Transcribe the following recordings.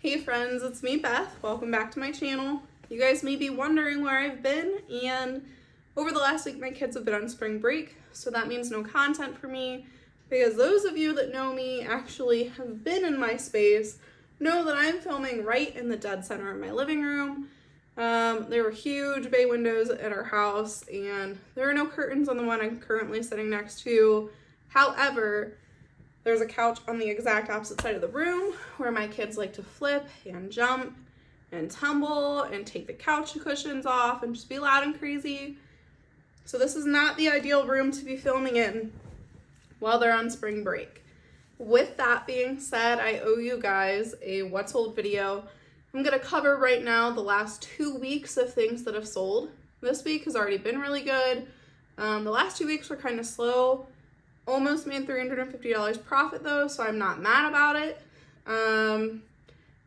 Hey friends, it's me Beth. Welcome back to my channel. You guys may be wondering where I've been, and over the last week my kids have been on spring break, so that means no content for me, because those of you that know me actually have been in my space know that I'm filming right in the dead center of my living room. There were huge bay windows at our house, and there are no curtains on the one I'm currently sitting next to. However, there's a couch on the exact opposite side of the room where my kids like to flip and jump and tumble and take the couch cushions off and just be loud and crazy. So this is not the ideal room to be filming in while they're on spring break. With that being said, I owe you guys a what's sold video. I'm going to cover right now the last 2 weeks of things that have sold. This week has already been really good. The last 2 weeks were kind of slow. Almost made $350 profit though, so I'm not mad about it.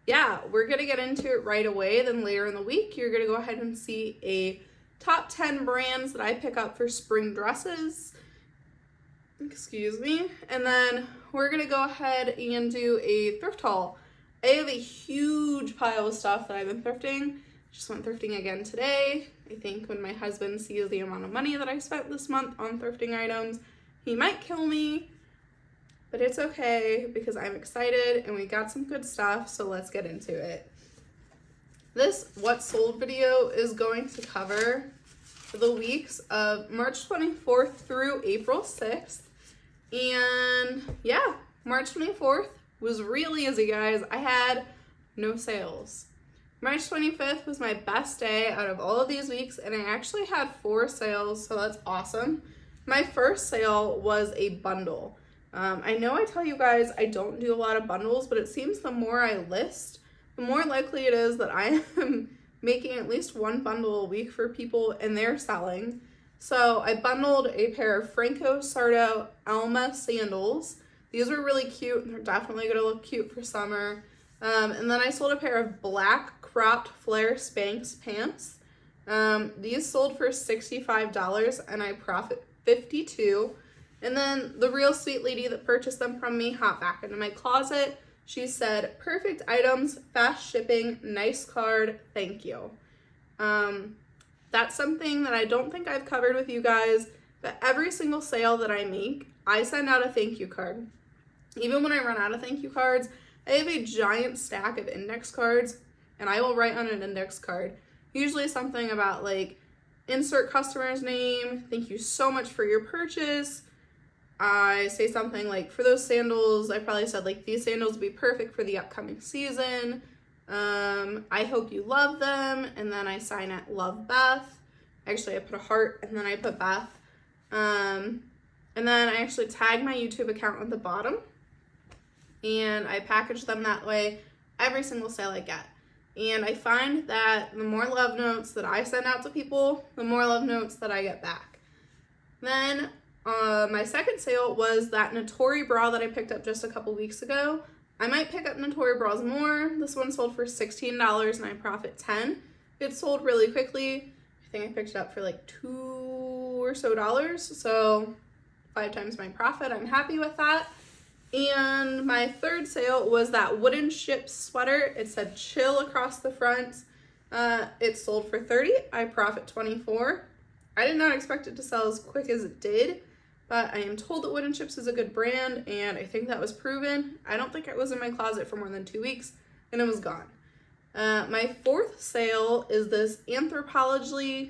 Yeah, we're gonna get into it right away. Then later in the week, you're gonna go ahead and see a top 10 brands that I pick up for spring dresses. Excuse me. And then we're gonna go ahead and do a thrift haul. I have a huge pile of stuff that I've been thrifting. Just went thrifting again today. I think when my husband sees the amount of money that I spent this month on thrifting items, he might kill me, but it's okay because I'm excited and we got some good stuff, so let's get into it. This What Sold video is going to cover the weeks of March 24th through April 6th. And yeah, March 24th was really easy, guys. I had no sales. March 25th was my best day out of all of these weeks, and I actually had 4 sales, so that's awesome. My first sale was a bundle. I know I tell you guys I don't do a lot of bundles, but it seems the more I list, the more likely it is that I am making at least one bundle a week for people and they're selling. So I bundled a pair of Franco Sarto Alma sandals. These were really cute. They're definitely going to look cute for summer. And then I sold a pair of black cropped flare Spanx pants. These sold for $65 and I profit $52. And then the real sweet lady that purchased them from me hopped back into my closet. She said, "Perfect items, fast shipping, nice card, thank you." That's something that I don't think I've covered with you guys, but every single sale that I make, I send out a thank you card. Even when I run out of thank you cards, I have a giant stack of index cards, and I will write on an index card, usually something about like, insert customer's name, thank you so much for your purchase. I say something like, for those sandals, I probably said like, these sandals would be perfect for the upcoming season. I hope you love them. And then I sign it, love Beth. Actually, I put a heart and then I put Beth. And then I actually tag my YouTube account at the bottom. And I package them that way every single sale I get. And I find that the more love notes that I send out to people, the more love notes that I get back. Then my second sale was that Natori bra that I picked up just a couple weeks ago. I might pick up Natori bras more. This one sold for $16 and I profit $10. It sold really quickly. I think I picked it up for like $2 or so 5 times my profit. I'm happy with that. And my third sale was that wooden ship sweater. It said chill across the front. It sold for $30. I profit $24. I did not expect it to sell as quick as it did, but I am told that Wooden Ships is a good brand, and I think that was proven. I don't think it was in my closet for more than 2 weeks, and it was gone. My fourth sale is this Anthropologie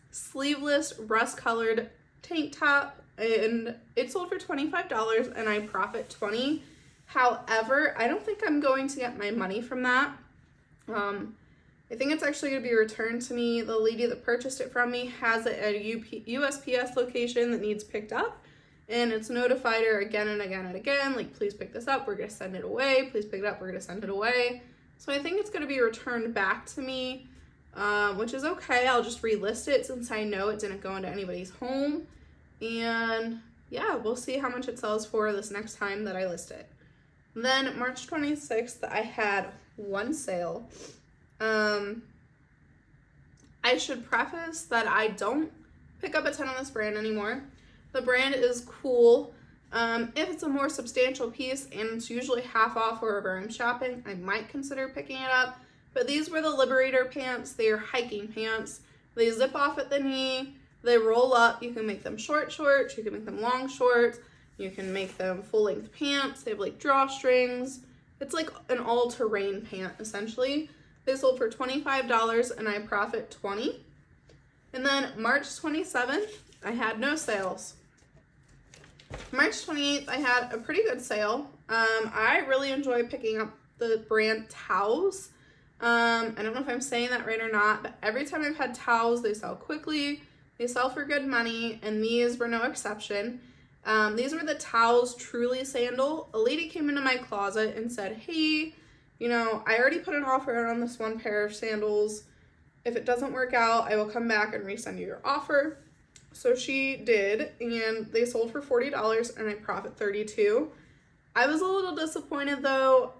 sleeveless rust-colored tank top, and it sold for $25 and I profit $20. However, I don't think I'm going to get my money from that. I think it's actually going to be returned to me. The lady that purchased it from me has it at a USPS location that needs picked up, and it's notified her again and again and again, like, please pick this up, we're going to send it away, please pick it up, we're going to send it away. So I think it's going to be returned back to me, which is okay. I'll just relist it since I know it didn't go into anybody's home. And yeah, we'll see how much it sells for this next time that I list it. Then March 26th, I had one sale. I should preface that I don't pick up a ton on this brand anymore. The brand is cool. If it's a more substantial piece and it's usually half off wherever I'm shopping, I might consider picking it up. But these were the Liberator pants. They are hiking pants. They zip off at the knee. They roll up. You can make them short shorts. You can make them long shorts. You can make them full-length pants. They have like drawstrings. It's like an all-terrain pant, essentially. They sold for $25 and I profit $20. And then March 27th, I had no sales. March 28th, I had a pretty good sale. I really enjoy picking up the brand Towels. I don't know if I'm saying that right or not, but every time I've had Towels, they sell quickly. They sell for good money, and these were no exception. These were the Towels Truly sandal. A lady came into my closet and said, hey, you know, I already put an offer out on this one pair of sandals. If it doesn't work out, I will come back and resend you your offer. So she did, and they sold for $40 and I profit $32. I was a little disappointed though.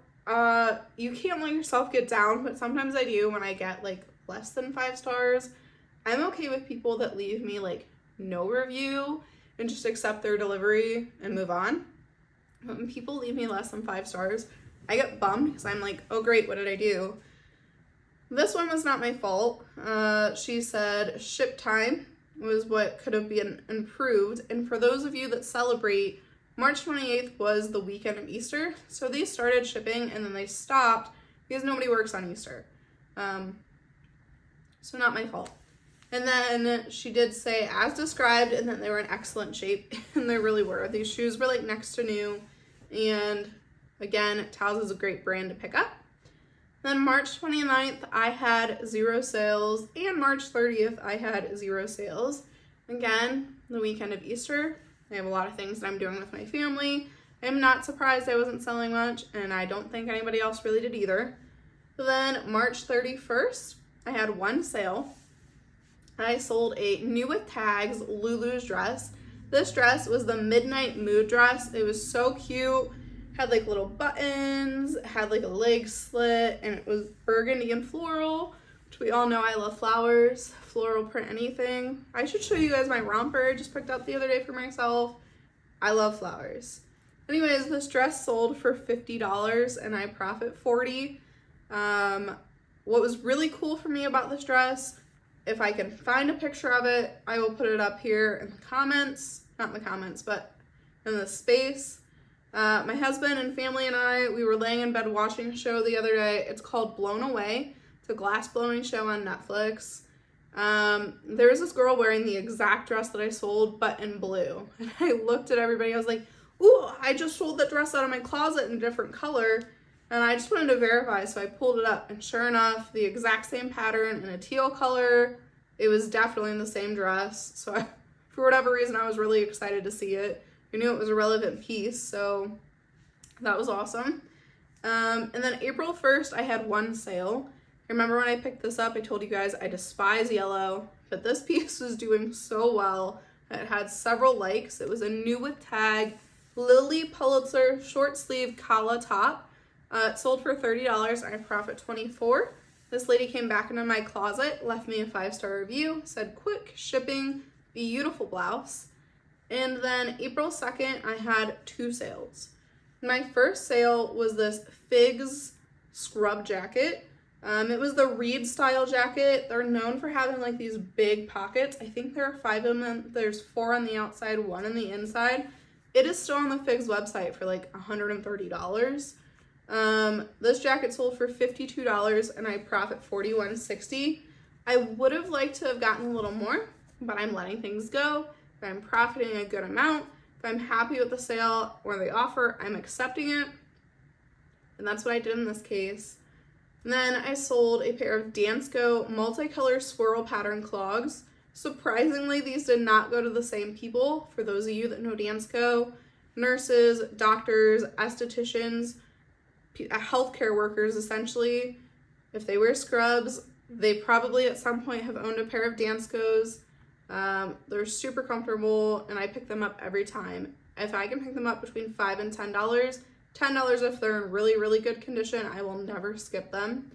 You can't let yourself get down, but sometimes I do when I get like less than 5 stars. I'm okay with people that leave me like no review and just accept their delivery and move on. But when people leave me less than 5 stars, I get bummed because I'm like, oh great, what did I do? This one was not my fault. She said ship time was what could have been improved. And for those of you that celebrate, March 28th was the weekend of Easter. So these started shipping and then they stopped because nobody works on Easter. So not my fault. And then she did say as described and that they were in excellent shape, and they really were. These shoes were like next to new. And again, Towels is a great brand to pick up. Then March 29th, I had 0 sales, and March 30th, I had 0 sales. Again, the weekend of Easter, I have a lot of things that I'm doing with my family. I'm not surprised I wasn't selling much, and I don't think anybody else really did either. Then March 31st, I had 1 sale. I sold a new with tags Lulu's dress. This dress was the Midnight Mood dress. It was so cute. Had like little buttons, had like a leg slit, and it was burgundy and floral, which we all know I love flowers, floral print anything. I should show you guys my romper I just picked up the other day for myself. I love flowers. Anyways, this dress sold for $50 and I profit $40. What was really cool for me about this dress, if I can find a picture of it, I will put it up here in the comments, not in the comments, but in the space. My husband and family and I, we were laying in bed watching a show the other day. It's called Blown Away. It's a glass blowing show on Netflix. There was this girl wearing the exact dress that I sold, but in blue. And I looked at everybody, I was like, ooh, I just sold that dress out of my closet in a different color. And I just wanted to verify, so I pulled it up. And sure enough, the exact same pattern in a teal color. It was definitely in the same dress. So for whatever reason, I was really excited to see it. I knew it was a relevant piece, so that was awesome. And then April 1st, I had 1 sale. Remember when I picked this up, I told you guys I despise yellow, but this piece was doing so well. It had several likes. It was a new with tag Lilly Pulitzer short sleeve Kala top. It sold for $30 and I profit $24. This lady came back into my closet, left me a 5-star review, said quick shipping, beautiful blouse. And then April 2nd, I had 2 sales. My first sale was this Figs scrub jacket. It was the Reed style jacket. They're known for having like these big pockets. I think there are 5 of them. There's 4 on the outside, 1 on the inside. It is still on the Figs website for like $130. This jacket sold for $52 and I profit $41.60. I would have liked to have gotten a little more, but I'm letting things go. If I'm profiting a good amount, if I'm happy with the sale or the offer, I'm accepting it. And that's what I did in this case. And then I sold a pair of Dansko multicolor swirl pattern clogs. Surprisingly, these did not go to the same people. For those of you that know Dansko, nurses, doctors, estheticians, healthcare workers, essentially, if they wear scrubs, they probably at some point have owned a pair of Danskos. They're super comfortable and I pick them up every time. If I can pick them up between $5 and $10 if they're in really, really good condition, I will never skip them.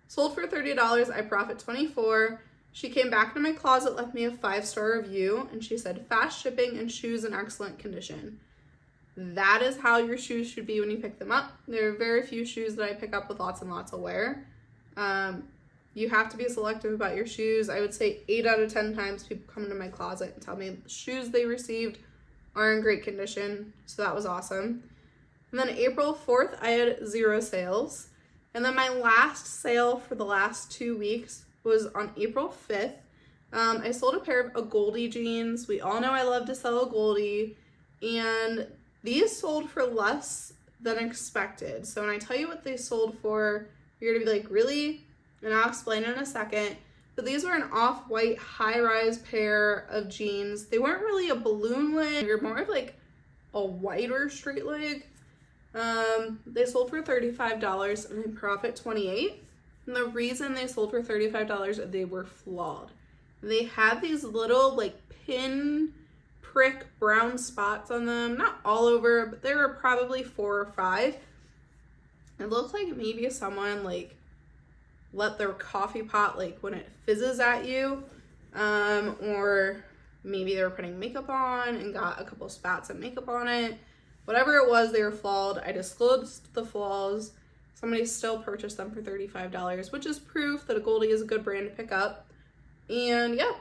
Sold for $30, I profit $24. She came back into my closet, left me a 5-star review, and she said fast shipping and shoes in excellent condition. that is how your shoes should be when you pick them up. There are very few shoes that I pick up with lots and lots of wear. You have to be selective about your shoes. I would say 8 out of 10 times people come into my closet and tell me the shoes they received are in great condition. So that was awesome. And then April 4th, I had 0 sales. And then my last sale for the last 2 weeks was on April 5th. I sold a pair of Agolde jeans. We all know I love to sell Agolde. And these sold for less than expected. So when I tell you what they sold for, you're gonna be like, really? And I'll explain in a second. But these were an off-white high-rise pair of jeans. They weren't really a balloon leg. They're more of like a wider straight leg. They sold for $35 and I profit $28. And the reason they sold for $35, they were flawed. They had these little like pin prick brown spots on them. Not all over, but there were probably 4 or 5. It looked like maybe someone like let their coffee pot, like when it fizzes at you, or maybe they were putting makeup on and got a couple spats of makeup on it. Whatever it was, they were flawed. I disclosed the flaws. Somebody still purchased them for $35, which is proof that Agolde is a good brand to pick up. And yeah,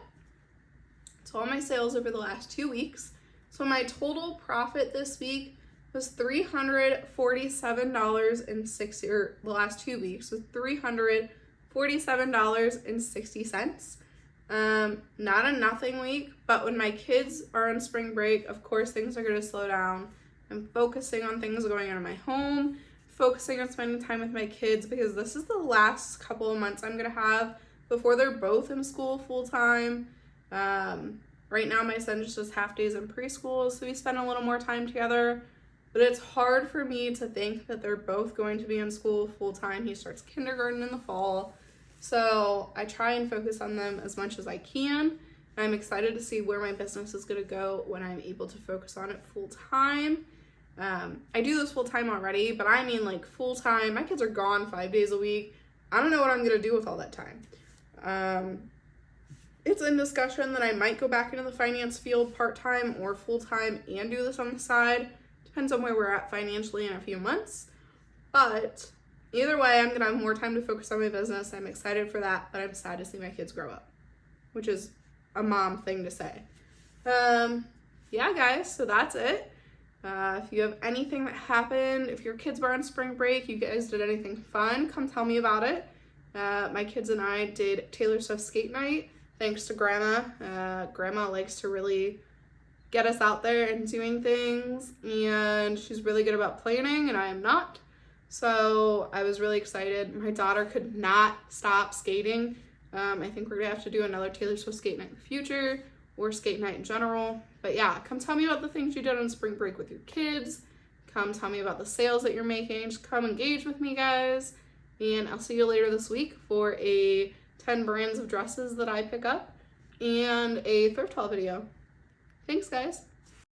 so all my sales over the last 2 weeks. So my total profit this week was $347.60, or the last 2 weeks was $347.60. Not a nothing week, but when my kids are on spring break, of course things are going to slow down. I'm focusing on things going on in my home, focusing on spending time with my kids, because this is the last couple of months I'm going to have before they're both in school full time. Right now my son just does half days in preschool, so we spend a little more time together. But it's hard for me to think that they're both going to be in school full time. He starts kindergarten in the fall. So I try and focus on them as much as I can. I'm excited to see where my business is going to go when I'm able to focus on it full time. I do this full time already, but I mean like full time. My kids are gone 5 days a week. I don't know what I'm going to do with all that time. It's in discussion that I might go back into the finance field part-time or full-time and do this on the side. Depends on where we're at financially in a few months. But either way, I'm going to have more time to focus on my business. I'm excited for that, but I'm sad to see my kids grow up, which is a mom thing to say. Yeah, guys, so that's it. If you have anything that happened, if your kids were on spring break, you guys did anything fun, come tell me about it. My kids and I did Taylor Swift skate night, thanks to Grandma. Grandma likes to really get us out there and doing things, and she's really good about planning, and I am not. So I was really excited. My daughter could not stop skating. I think we're gonna have to do another Taylor Swift skate night in the future, or skate night in general. But yeah, come tell me about the things you did on spring break with your kids. Come tell me about the sales that you're making. Just come engage with me, guys. And I'll see you later this week for a 10 brands of dresses that I pick up and a thrift haul video. Thanks, guys.